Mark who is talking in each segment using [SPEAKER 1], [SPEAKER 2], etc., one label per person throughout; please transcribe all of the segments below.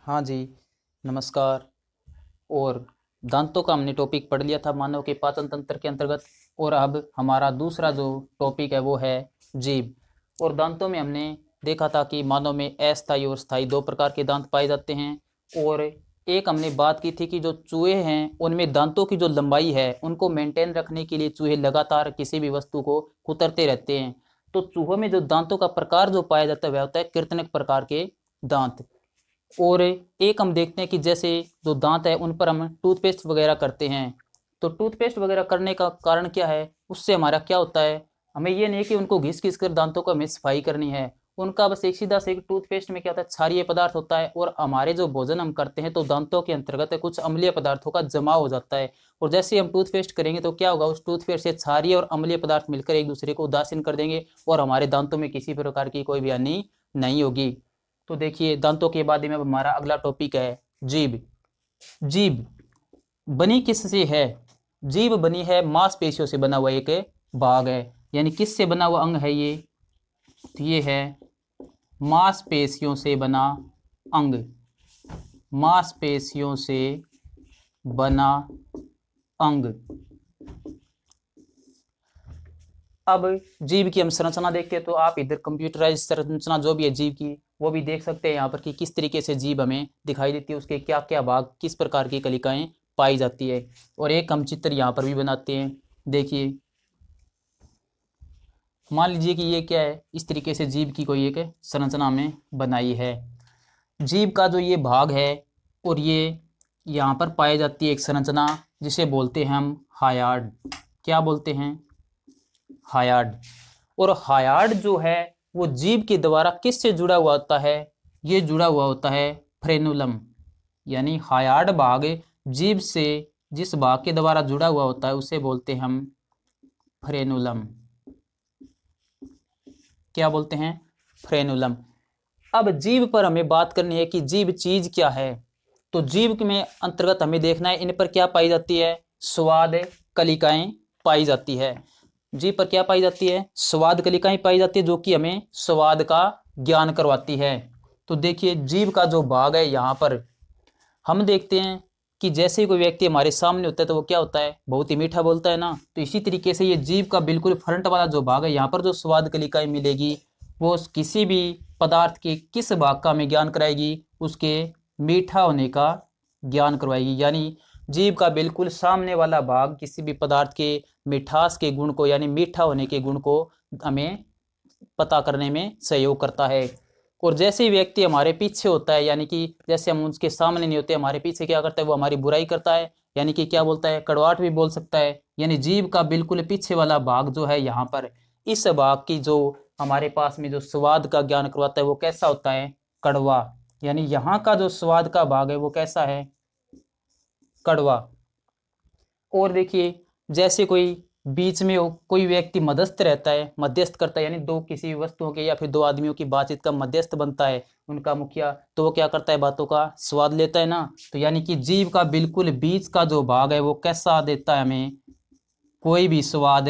[SPEAKER 1] हाँ जी, नमस्कार। और दांतों का हमने टॉपिक पढ़ लिया था मानव के पाचन तंत्र के अंतर्गत। और अब हमारा दूसरा जो टॉपिक है वो है जीभ। और दांतों में हमने देखा था कि मानव में अस्थायी और स्थायी दो प्रकार के दांत पाए जाते हैं। और एक हमने बात की थी कि जो चूहे हैं उनमें दांतों की जो लंबाई है उनको मेंटेन रखने के लिए चूहे लगातार किसी भी वस्तु को कुतरते रहते हैं। तो चूहों में जो दांतों का प्रकार जो पाया जाता है वह होता है कृंतक प्रकार के दांत। और एक हम देखते हैं कि जैसे जो दांत है उन पर हम टूथपेस्ट वगैरह करते हैं। तो टूथपेस्ट वगैरह करने का कारण क्या है, उससे हमारा क्या होता है, हमें ये नहीं कि उनको घिस घिस कर दांतों को हमें सफाई करनी है। उनका बस एक सीधा से एक टूथपेस्ट में क्या होता है, क्षारीय पदार्थ होता है। और हमारे जो भोजन हम करते हैं तो दांतों के अंतर्गत कुछ अम्लीय पदार्थों का जमाव हो जाता है। और जैसे हम टूथपेस्ट करेंगे तो क्या होगा, उस टूथपेस्ट से क्षारीय और अम्लीय पदार्थ मिलकर एक दूसरे को उदासीन कर देंगे और हमारे दांतों में किसी प्रकार की कोई भी हानि नहीं होगी। तो देखिए, दांतों के बाद में अब हमारा अगला टॉपिक है जीभ। जीभ बनी किससे है? जीभ बनी है मांसपेशियों से बना हुआ एक भाग है। यानी किससे बना हुआ अंग है ये? तो ये है मांसपेशियों से बना अंग। मांसपेशियों से बना अंग। अब जीभ की हम संरचना देखते हैं तो आप इधर कंप्यूटराइज संरचना जो भी है जीभ की वो भी देख सकते हैं यहाँ पर कि किस तरीके से जीभ हमें दिखाई देती है, उसके क्या क्या भाग, किस प्रकार की कलिकाएं पाई जाती है। और एक हम चित्र यहाँ पर भी बनाते हैं। देखिए, मान लीजिए कि ये क्या है, इस तरीके से जीभ की कोई एक संरचना में बनाई है। जीभ का जो ये भाग है और ये यहाँ पर पाई जाती है एक संरचना जिसे बोलते हैं हम हायार्ड। क्या बोलते हैं? हायार्ड। और हायार्ड जो है वो जीभ के द्वारा किससे जुड़ा हुआ होता है? ये जुड़ा हुआ होता है फ्रेनुलम। यानी हायार्ड भाग जीभ से जिस भाग के द्वारा जुड़ा हुआ होता है उसे बोलते हैं हम फ्रेनुलम। क्या बोलते हैं? फ्रेनुलम। अब जीभ पर हमें बात करनी है कि जीभ चीज क्या है। तो जीभ में अंतर्गत हमें देखना है इन पर क्या पाई जाती है, स्वाद कलिकाएं पाई जाती है। जीभ पर क्या पाई जाती है? स्वाद कलिकाएं पाई जाती है जो कि हमें स्वाद का ज्ञान करवाती है। तो देखिए, जीभ का जो भाग है यहाँ पर हम देखते हैं कि जैसे ही कोई व्यक्ति हमारे सामने होता है तो वो क्या होता है, बहुत ही मीठा बोलता है ना। तो इसी तरीके से ये जीभ का बिल्कुल फ्रंट वाला जो भाग है यहाँ पर जो स्वाद कलिकाएं मिलेगी वो किसी भी पदार्थ के किस भाग का हमें ज्ञान कराएगी, उसके मीठा होने का ज्ञान करवाएगी। यानी जीभ का बिल्कुल सामने वाला भाग किसी भी पदार्थ के मिठास के गुण को यानी मीठा होने के गुण को हमें पता करने में सहयोग करता है। और जैसे ही व्यक्ति हमारे पीछे होता है, यानी कि जैसे हम उसके सामने नहीं होते, हमारे पीछे क्या करता है, वो हमारी बुराई करता है। यानी कि क्या बोलता है, कड़वाहट भी बोल सकता है। यानी जीभ का बिल्कुल पीछे वाला भाग जो है यहाँ पर, इस भाग की जो हमारे पास में जो स्वाद का ज्ञान करवाता है वो कैसा होता है, कड़वा। यानी यहाँ का जो स्वाद का भाग है वो कैसा है, कड़वा। और देखिए, जैसे कोई बीच में कोई व्यक्ति मध्यस्थ रहता है, मध्यस्थ करता है, यानी दो किसी वस्तुओं के या फिर दो आदमियों की बातचीत का मध्यस्थ बनता है उनका मुखिया, तो वो क्या करता है, बातों का स्वाद लेता है ना। तो यानी कि जीभ का बिल्कुल बीच का जो भाग है वो कैसा देता है हमें, कोई भी स्वाद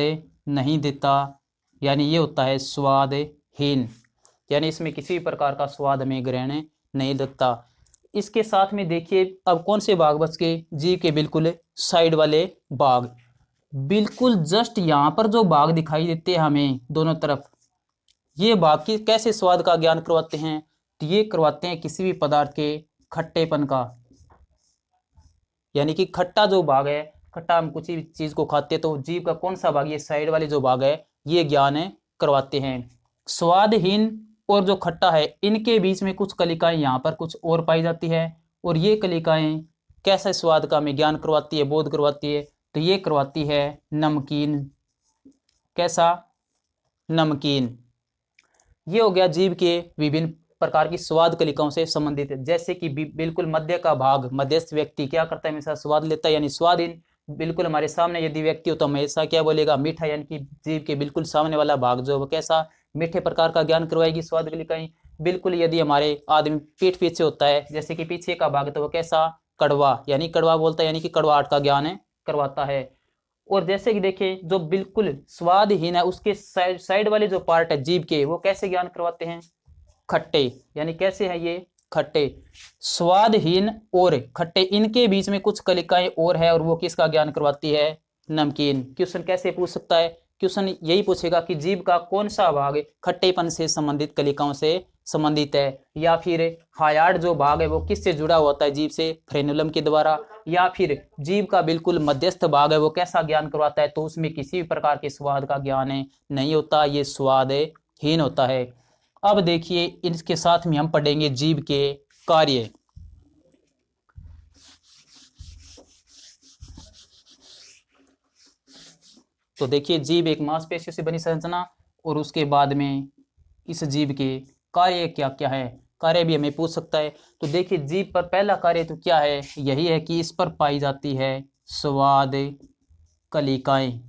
[SPEAKER 1] नहीं देता। यानी ये होता है स्वादहीन। यानी इसमें किसी प्रकार का स्वाद हमें ग्रहण नहीं लगता। इसके साथ में देखिए, अब कौन से भाग बच गए, जीभ के बिल्कुल साइड वाले भाग। बिल्कुल जस्ट यहाँ पर जो भाग दिखाई देते हैं हमें दोनों तरफ, ये भाग की कैसे स्वाद का ज्ञान करवाते हैं, तो ये करवाते हैं किसी भी पदार्थ के खट्टेपन का। यानी कि खट्टा जो भाग है, खट्टा हम कुछ भी चीज को खाते हैं तो जीभ का कौन सा भाग, ये साइड वाले जो भाग है ये ज्ञान करवाते हैं। स्वादहीन और जो खट्टा है इनके बीच में कुछ कलिकाएं यहाँ पर कुछ और पाई जाती है। और ये कलिकाएं कैसे स्वाद का हमें ज्ञान करवाती है, बोध करवाती है, तो ये करवाती है नमकीन। कैसा? नमकीन। ये हो गया जीभ के विभिन्न प्रकार की स्वाद कलिकाओं से संबंधित। जैसे कि बिल्कुल मध्य का भाग, मध्यस्थ व्यक्ति क्या करता है, हमेशा स्वाद लेता है, यानी स्वादहीन। बिल्कुल हमारे सामने यदि व्यक्ति हो तो हमेशा क्या बोलेगा, मीठा। यानी कि जीभ के बिल्कुल सामने वाला भाग जो वो कैसा, मीठे प्रकार का ज्ञान करवाएगी स्वाद कलिकाएं। बिल्कुल यदि हमारे आदमी पीठ पीछे होता है, जैसे कि पीछे का भाग, तो वो कैसा, कड़वा। यानी कड़वा बोलता है, यानी कि कड़वाहट का ज्ञान करवाता है। और जैसे कि देखिए, जो बिल्कुल स्वादहीन है उसके साइड वाले जो पार्ट है जीभ के, वो कैसे ज्ञान करवाते हैं, खट्टे। यानी कैसे है ये, खट्टे। स्वादहीन और खट्टे, इनके बीच में कुछ कलिकाएं और है और वो किसका ज्ञान करवाती है? नमकीन। क्वेश्चन कैसे पूछ सकता है? क्वेश्चन यही पूछेगा कि जीभ का कौन सा भाग खट्टेपन से संबंधित कलिकाओं से संबंधित है, या फिर हायार्ड जो भाग है वो किससे जुड़ा होता है जीभ से? फ्रेनुलम के द्वारा। या फिर जीभ का बिल्कुल मध्यस्थ भाग है वो कैसा ज्ञान करवाता है? तो उसमें किसी भी प्रकार के स्वाद का ज्ञान नहीं होता, ये स्वादहीन होता है। अब देखिए इसके साथ में हम पढ़ेंगे जीभ के कार्य। तो देखिए जीभ एक मांसपेशियों से बनी संरचना, और उसके बाद में इस जीभ के कार्य क्या क्या है, कार्य भी हमें पूछ सकता है। तो देखिए जीभ पर पहला कार्य तो क्या है? यही है कि इस पर पाई जाती है स्वाद कलिकाएं।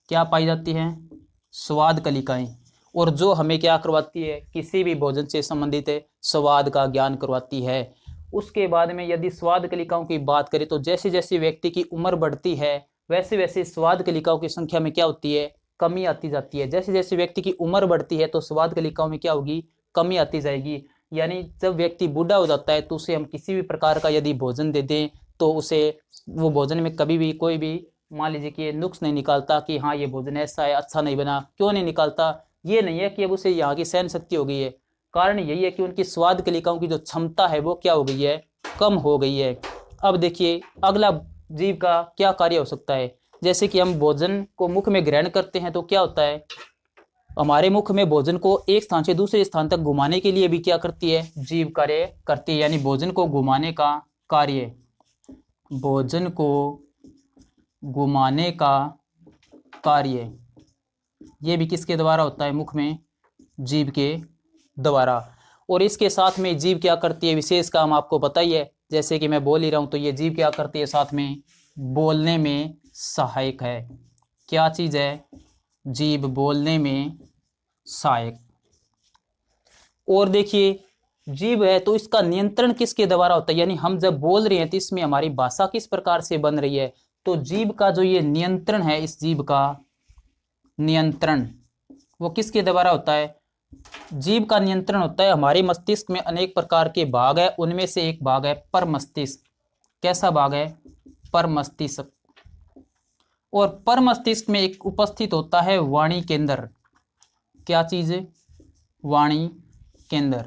[SPEAKER 1] क्या पाई जाती हैं? स्वाद कलिकाएं। और जो हमें क्या करवाती है? किसी भी भोजन से संबंधित स्वाद का ज्ञान करवाती है। उसके बाद में यदि स्वाद कलिकाओं की बात करें तो जैसे जैसे व्यक्ति की उम्र बढ़ती है वैसे वैसे स्वाद कलिकाओं की संख्या में क्या होती है? कमी आती जाती है। जैसे जैसे व्यक्ति की उम्र बढ़ती है तो स्वाद कलिकाओं में क्या होगी? कमी आती जाएगी। यानी जब व्यक्ति बूढ़ा हो जाता है तो उसे हम किसी भी प्रकार का यदि भोजन दे दें तो उसे वो भोजन में कभी भी कोई भी मान लीजिए कि ये नुक्स नहीं निकालता कि हाँ ये भोजन ऐसा है, अच्छा नहीं बना। क्यों नहीं निकालता? ये नहीं है कि अब उसे यहाँ की सहन शक्ति हो गई है, कारण यही है कि उनकी स्वाद कलिकाओं की जो क्षमता है वो क्या हो गई है? कम हो गई है। अब देखिए अगला जीव का क्या कार्य हो सकता है? जैसे कि हम भोजन को मुख में ग्रहण करते हैं तो क्या होता है? हमारे मुख में भोजन को एक स्थान से दूसरे स्थान तक घुमाने के लिए भी क्या करती है? जीभ कार्य करती है। यानी भोजन को घुमाने का कार्य, भोजन को घुमाने का कार्य ये भी किसके द्वारा होता है? मुख में जीभ के द्वारा। और इसके साथ में जीभ क्या करती है? विशेष काम आपको पता ही है, जैसे कि मैं बोल ही रहा हूं तो ये जीभ क्या करती है? साथ में बोलने में सहायक है। क्या चीज है? जीभ बोलने में सहायक। और देखिए जीभ है तो इसका नियंत्रण किसके द्वारा होता है? यानी हम जब बोल रहे हैं तो इसमें हमारी भाषा किस प्रकार से बन रही है? तो जीभ का जो ये नियंत्रण है, इस जीभ का नियंत्रण वो किसके द्वारा होता है? जीभ का नियंत्रण होता है हमारे मस्तिष्क में अनेक प्रकार के भाग है, उनमें से एक भाग है परमस्तिष्क। कैसा भाग है? परमस्तिष्क। और परमस्तिष्क में एक उपस्थित होता है वाणी केंद्र। क्या चीज है? वाणी केंद्र।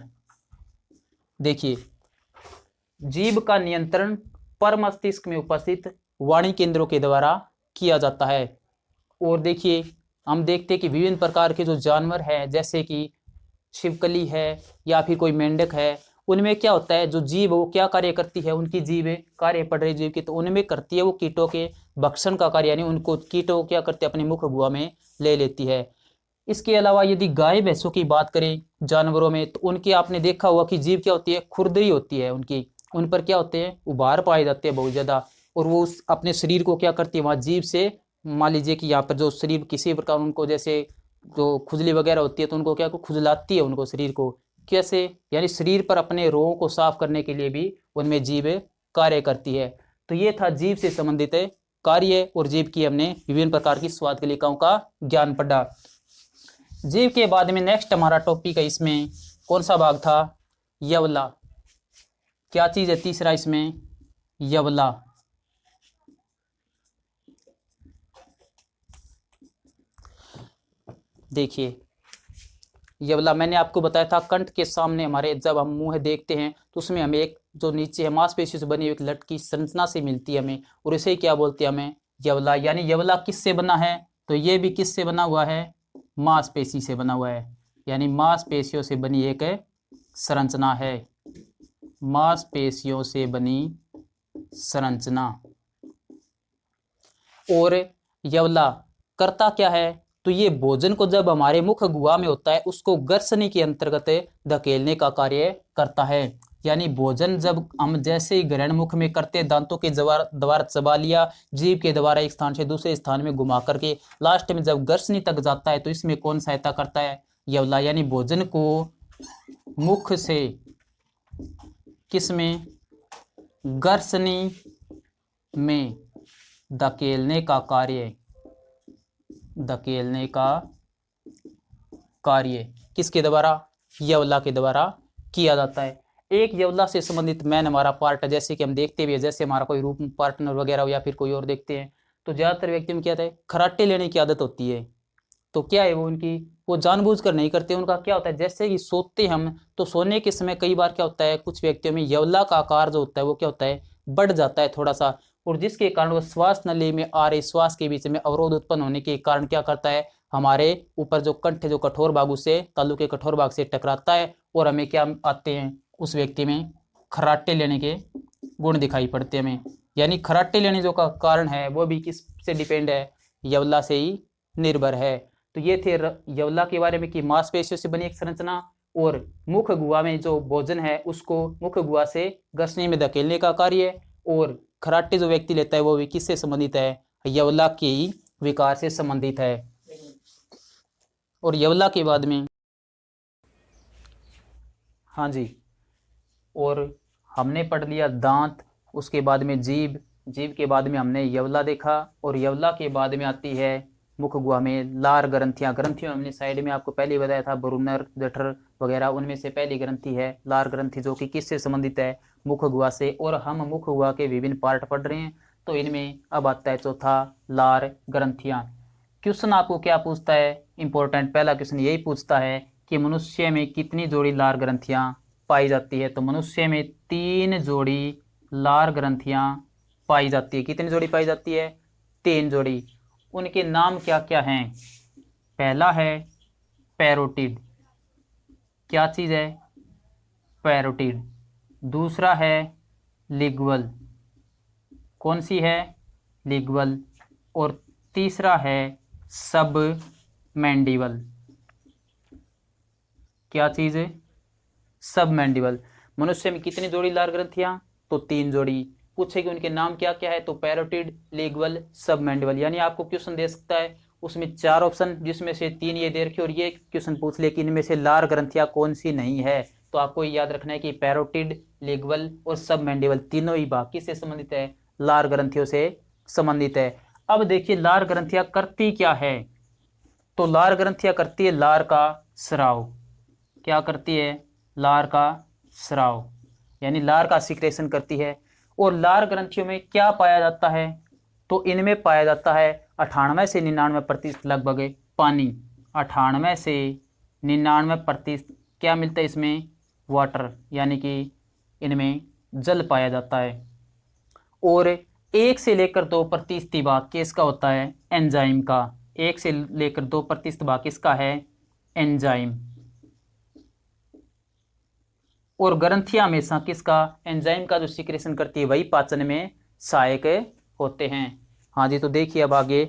[SPEAKER 1] देखिए जीभ का नियंत्रण परमस्तिष्क में उपस्थित वाणी केंद्रों के द्वारा किया जाता है। और देखिए हम देखते हैं कि विभिन्न प्रकार के जो जानवर हैं जैसे कि छिपकली है या फिर कोई मेंढक है, उनमें क्या होता है? जो जीभ वो क्या कार्य करती है? उनकी जीभ कार्य पड़ रही जीभ की तो उनमें करती है वो कीटों के भक्षण का कार्य, यानी उनको कीटों क्या करते हैं? अपने मुख गुहा में ले लेती है। इसके अलावा यदि गाय भैंसों की बात करें जानवरों में तो उनकी आपने देखा हुआ कि जीभ क्या होती है? खुरदरी होती है उनकी, उन पर क्या होते हैं? उभार पाए जाते हैं बहुत ज्यादा। और वो उस अपने शरीर को क्या करती है? वहां जीभ से मान लीजिए कि यहाँ पर जो शरीर किसी प्रकार उनको जैसे जो खुजली वगैरह होती है तो उनको क्या खुजलाती है उनको शरीर को। कैसे? यानी शरीर पर अपने रोगों को साफ करने के लिए भी उनमें जीभ कार्य करती है। तो ये था जीभ से संबंधित कार्य, और जीभ की हमने विभिन्न प्रकार की स्वाद कलिकाओं का ज्ञान पढ़ा। जीव के बाद में नेक्स्ट हमारा टॉपिक है, इसमें कौन सा भाग था? यवला। क्या चीज है तीसरा इसमें? यवला। देखिए यवला मैंने आपको बताया था कंठ के सामने हमारे जब हम मुंह देखते हैं तो उसमें हमें एक जो नीचे है मांसपेशी से बनी हुई एक लट की संरचना से मिलती है हमें, और इसे क्या बोलते हैं? हमें यवला। यानी यवला किससे बना है? तो ये भी किससे बना हुआ है? मांसपेशी से बना हुआ है। यानी मांसपेशियों से बनी एक संरचना है, मांसपेशियों से बनी संरचना। और यवला करता क्या है? तो ये भोजन को जब हमारे मुख गुहा में होता है उसको गर्सनी के अंतर्गत धकेलने का कार्य करता है। यानी भोजन जब हम जैसे ही ग्रहण मुख में करते दांतों के द्वारा चबा लिया, जीभ के द्वारा एक स्थान से दूसरे स्थान में घुमा करके लास्ट में जब गर्सनी तक जाता है तो इसमें कौन सहायता करता है? यवला। यानी भोजन को मुख से किसमें? गर्सनी में धकेलने का कार्य, धकेलने का कार्य किसके द्वारा? यवला के द्वारा किया जाता है। एक यवला से संबंधित मैन हमारा पार्ट है, जैसे कि हम देखते भी है, जैसे हमारा कोई रूप पार्टनर वगैरह हो या फिर कोई और देखते हैं, तो ज़्यादातर व्यक्ति में क्या होता है, खराटे लेने की आदत होती है। तो क्या है वो उनकी, वो जानबूझकर नहीं करते। उनका क्या होता है, जैसे कि सोते हम, तो सोने के समय कई बार क्या होता है, कुछ व्यक्तियों में यवला का आकार जो होता है वो क्या होता है, बढ़ जाता है थोड़ा सा, और जिसके कारण वो श्वास नली में आ रहे श्वास के बीच में अवरोध उत्पन्न होने के कारण क्या करता है, हमारे ऊपर जो कंठ जो कठोर भाग उससे तालु के कठोर भाग से टकराता है, और हमें क्या आते हैं, उस व्यक्ति में खराटे लेने के गुण दिखाई पड़ते हैं हमें। यानी खराटे लेने जो का कारण है वो भी किस से डिपेंड है, यवला से ही निर्भर है। तो ये थे यवला के बारे में कि मांसपेशियों से बनी एक संरचना, और मुख गुहा में जो भोजन है उसको मुख गुहा से ग्रसनी में धकेलने का कार्य, और खराटे जो व्यक्ति लेता है वो भी किससे संबंधित है, यवला के ही विकार से संबंधित है। और यवला के बाद में, हाँ जी, और हमने पढ़ लिया दांत, उसके बाद में जीभ, जीभ के बाद में हमने यवला देखा, और यवला के बाद में आती है मुख गुहा में लार ग्रंथियां। ग्रंथियों हमने साइड में आपको पहले बताया था, ब्रूनर, जठर वगैरह, उनमें से पहली ग्रंथि है लार ग्रंथि, जो कि किससे संबंधित है, मुख गुहा से। और हम मुख गुहा के विभिन्न पार्ट पढ़ रहे हैं, तो इनमें अब आता है चौथा, लार ग्रंथियां। क्वेश्चन आपको क्या पूछता है, इंपॉर्टेंट पहला क्वेश्चन यही पूछता है कि मनुष्य में कितनी जोड़ी लार ग्रंथियां पाई जाती है। तो मनुष्य में 3 जोड़ी लार ग्रंथियां पाई जाती है। कितनी जोड़ी पाई जाती है, 3 जोड़ी। उनके नाम क्या क्या हैं, पहला है पैरोटिड, क्या चीज है, पैरोटिड। दूसरा है लिग्वल, कौन सी है, लिग्वल। और तीसरा है सब मैंडिबल, क्या चीज है, सब मैंडिबल। मनुष्य में कितनी जोड़ी लार ग्रंथियां, तो 3 जोड़ी। पूछे कि उनके नाम क्या क्या है, तो पैरोटिड, लिग्वल, सब मैंडिबल। यानी आपको क्वेश्चन दे सकता है, उसमें 4 ऑप्शन, जिसमें से 3 ये दे रखे, और ये क्वेश्चन पूछ ले कि इनमें से लार ग्रंथियां कौन सी नहीं है। तो आपको याद रखना है कि पैरोटिड, लिग्वल और सब मैंडिबल तीनों ही भाग किससे संबंधित है, लार ग्रंथियों से संबंधित है। अब देखिए लार ग्रंथियां करती क्या है, तो लार ग्रंथियां करती है लार का स्राव। क्या करती है, लार का स्राव, यानी लार का सिक्रेशन करती है। और लार ग्रंथियों में क्या पाया जाता है, तो इनमें पाया जाता है 98 से 99% लगभग पानी। 98 से 99% क्या मिलता है इसमें, वाटर, यानी कि इनमें जल पाया जाता है। और 1 से लेकर 2% भाग किसका होता है, एंजाइम का। 1 से लेकर 2% भाग किसका है, एंजाइम। और ग्रंथियां हमेशा किसका, एंजाइम का जो सिक्रेशन करती है, वही पाचन में सहायक होते हैं। हाँ जी, तो देखिए अब आगे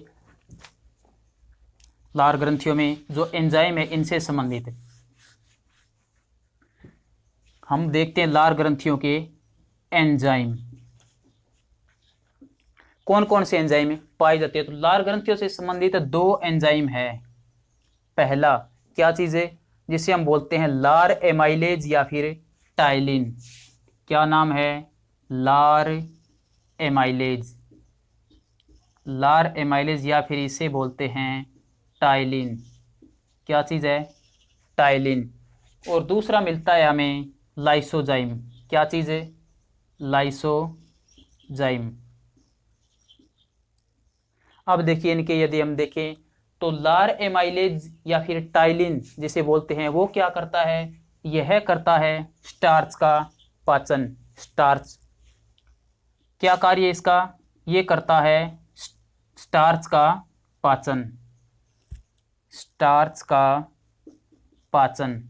[SPEAKER 1] लार ग्रंथियों में जो एंजाइम है इनसे संबंधित हम देखते हैं लार ग्रंथियों के एंजाइम, कौन कौन से एंजाइम पाई जाती है। तो लार ग्रंथियों से संबंधित 2 एंजाइम है। पहला क्या चीज है, जिसे हम बोलते हैं लार एमाइलेज या फिर टाइलिन। क्या नाम है, लार एमाइलेज, लार एमाइलेज या फिर इसे बोलते हैं टाइलिन। क्या चीज है, टाइलिन। और दूसरा मिलता है हमें लाइसोजाइम। क्या चीज है, लाइसोजाइम। अब देखिए इनके यदि हम देखें, तो लार एमाइलेज या फिर टाइलिन जिसे बोलते हैं, वो क्या करता है, यह करता है स्टार्च का पाचन। स्टार्च, क्या कार्य इसका, ये करता है स्टार्च का पाचन, स्टार्च का पाचन।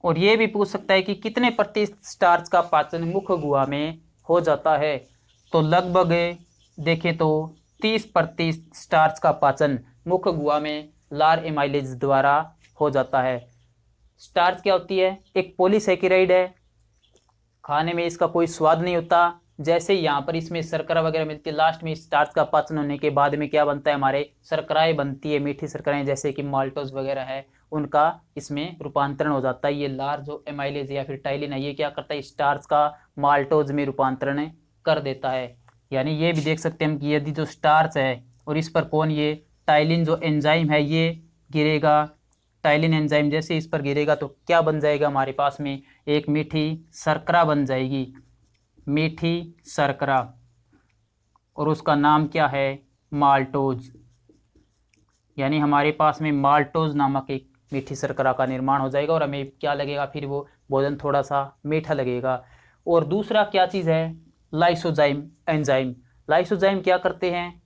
[SPEAKER 1] और ये भी पूछ सकता है कि कितने प्रतिशत स्टार्च का पाचन मुख गुहा में हो जाता है। तो लगभग देखें तो 30% स्टार्च का पाचन मुख गुहा में लार एमाइलेज द्वारा हो जाता है। स्टार्च क्या होती है, एक पॉलीसैकेराइड है, खाने में इसका कोई स्वाद नहीं होता। जैसे यहाँ पर इसमें शर्करा वगैरह मिलती है, लास्ट में स्टार्च का पाचन होने के बाद में क्या बनता है, हमारे शर्कराएं बनती है, मीठी शर्कराएं, जैसे कि माल्टोज वगैरह है, उनका इसमें रूपांतरण हो जाता है। ये लार जो एमाइलेज या फिर टाइलिन है, ये क्या करता है, स्टार्च का माल्टोज में रूपांतरण कर देता है। यानी ये भी देख सकते हैं हम कि यदि जो स्टार्च है और इस पर कौन, ये टाइलिन जो एंजाइम है, ये गिरेगा, टाइलिन एंजाइम जैसे इस पर गिरेगा तो क्या बन जाएगा हमारे पास में, एक मीठी शर्करा बन जाएगी, मीठी शर्करा, और उसका नाम क्या है, माल्टोज। यानी हमारे पास में माल्टोज नामक एक मीठी शर्करा का निर्माण हो जाएगा और हमें क्या लगेगा, फिर वो भोजन थोड़ा सा मीठा लगेगा। और दूसरा क्या चीज़ है, लाइसोजाइम एंजाइम। लाइसोजाइम क्या करते हैं,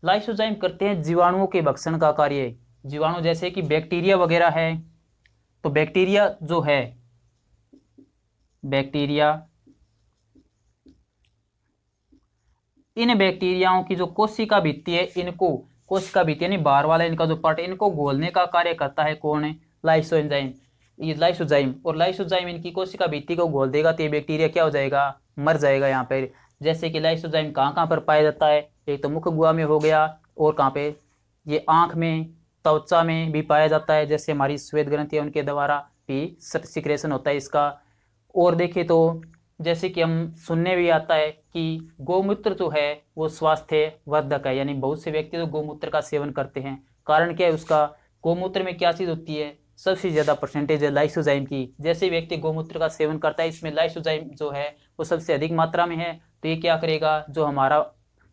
[SPEAKER 1] लाइसोजाइम करते हैं जीवाणुओं के भक्षण का कार्य। जीवाणु जैसे कि बैक्टीरिया वगैरह है, तो बैक्टीरिया जो है, बैक्टीरिया, इन बैक्टीरियाओं की जो कोशिका भित्ति है, इनको कोशिका भित्ति यानी बाहर वाला इनका जो पार्ट, इनको घोलने का कार्य करता है कौन है, लाइसोएंजाइम, ये लाइसोजाइम। और लाइसोजाइम इनकी कोशिका भित्ति को घोल देगा तो ये बैक्टीरिया क्या हो जाएगा, मर जाएगा यहाँ पर। जैसे कि लाइसोजाइम कहाँ कहाँ पर पाया जाता है, एक तो मुख गुहा में हो गया, और कहाँ पे, ये आँख में, त्वचा में भी पाया जाता है, जैसे हमारी श्वेत ग्रंथि है उनके द्वारा भी सिक्रेशन होता है इसका। और देखें तो जैसे कि हम सुनने भी आता है कि गौमूत्र जो है वो स्वास्थ्य वर्धक है, यानी बहुत से व्यक्ति तो गौमूत्र का सेवन करते हैं। कारण क्या है उसका, गौमूत्र में क्या चीज़ होती है, सबसे ज़्यादा परसेंटेज है लाइसोजाइम की। जैसे व्यक्ति गौमूत्र का सेवन करता है, इसमें लाइसोजाइम जो है वो सबसे अधिक मात्रा में है, तो ये क्या करेगा, जो हमारा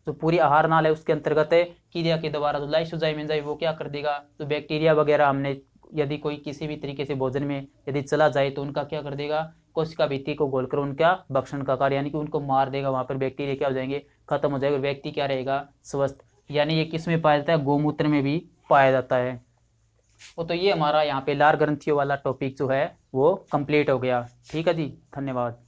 [SPEAKER 1] जो पूरी आहार नाल है उसके अंतर्गत है, क्रिया के द्वारा जो लाइसोजाइम एंजाइम वो क्या कर देगा, तो बैक्टीरिया वगैरह हमने यदि कोई किसी भी तरीके से भोजन में यदि चला जाए तो उनका क्या कर देगा, कोशिका भित्ति को घोलकर उनका भक्षण का कार्य, यानी कि उनको मार देगा, वहाँ पर बैक्टीरिया क्या हो जाएंगे, खत्म हो जाएगा, व्यक्ति क्या रहेगा, स्वस्थ। यानी ये किस में पाया जाता है, गौमूत्र में भी पाया जाता है। वो तो ये हमारा यहाँ पे लार ग्रंथियों वाला टॉपिक जो है वो कंप्लीट हो गया। ठीक है जी, धन्यवाद।